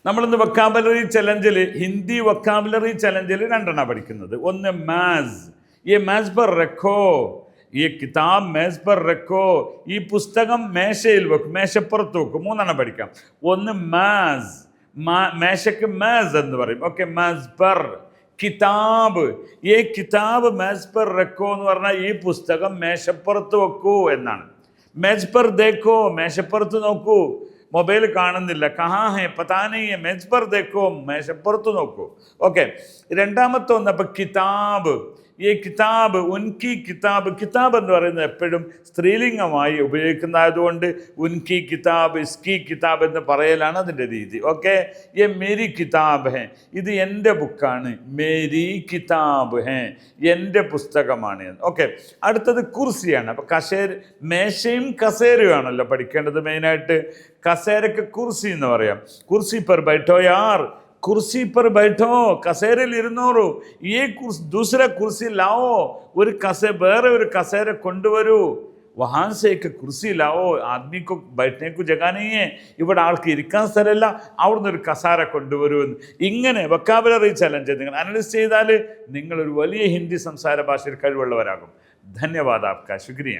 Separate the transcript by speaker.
Speaker 1: നമ്മളിന്ന് vocabulary ചലഞ്ചിൽ Hindi vocabulary ചലഞ്ചിൽ രണ്ടെണ്ണം പഠിക്കുന്നത്. ഒന്ന് മാസ്, ഈ മാസ് പർ റെക്കോ, ഈ കിതാബ് മേസ് പർ റെക്കോ, ഈ പുസ്തകം മേശയിൽ വെക്കും, മേശപ്പുറത്ത് വെക്കും. മൂന്നെണ്ണം പഠിക്കാം. ഒന്ന് മാസ്, മേശക്ക് മാസ് എന്ന് പറയും. ഓക്കെ, മാസ് പർ. കിതാബ്, ഈ കിതാബ് മേസ് പർ റെക്കോ എന്ന് പറഞ്ഞാൽ ഈ പുസ്തകം മേശപ്പുറത്ത് വെക്കൂ എന്നാണ്. മേസ് പർ ദേക്കോ, മേശപ്പുറത്ത് നോക്കൂ. മൊബൈൽ കാണുന്നില്ല, കഹാ ഹേ പതാ നഹീ ഹേ, മേസ് പർ ദേക്കോ, മേശപ്പുറത്ത് നോക്കൂ. ഓക്കെ, രണ്ടാമത്തെ ഒന്ന് അപ്പം കിതാബ്, ഈ കിതാബ്, ഉൻകി കിതാബ്. കിതാബ് എന്ന് പറയുന്നത് എപ്പോഴും സ്ത്രീലിംഗമായി ഉപയോഗിക്കുന്നതായതുകൊണ്ട് ഉൻകി കിതാബ്, ഇസ്കി കിതാബ് എന്ന് പറയലാണ് അതിൻ്റെ രീതി. ഓക്കെ, ഈ മേരി കിതാബ് ഹേ, ഇത് എൻ്റെ ബുക്കാണ്. മേരി കിതാബ് ഹേ, എൻ്റെ പുസ്തകമാണ്. ഓക്കെ, അടുത്തത് കുർസിയാണ്. അപ്പം മേശയും കസേരയുമാണല്ലോ പഠിക്കേണ്ടത് മെയിനായിട്ട്. കസേരക്ക് കുർസി എന്ന് പറയാം. കുർസി പർ ബൈഠോ യാർ, കുർസി പർ ബൈഠോ, കസേരയിൽ ഇരുന്നോളൂ. ഈ ദൂസര കുർസി ലാവോ, വേറെ ഒരു കസേര കൊണ്ടുവരൂ. വഹാൻ സേ ഏക് കുർസി ലാവോ, ആദ്മിക്കോ ബൈഠനെ കു ജഗ നഹീ ഹേ, ഇവിടെ ആൾക്ക് ഇരിക്കാൻ സ്ഥലമില്ല, അവിടുന്ന് ഒരു കസാര കൊണ്ടുവരൂ എന്ന്. ഇങ്ങനെ വൊക്കാബുലറി ചലഞ്ച് നിങ്ങൾ അനലൈസ് ചെയ്താൽ നിങ്ങളൊരു വലിയ ഹിന്ദി സംസാര ഭാഷയിൽ കഴിവുള്ളവരാകും. ധന്യവാദ്, ആപ്കാ ശുക്രിയ.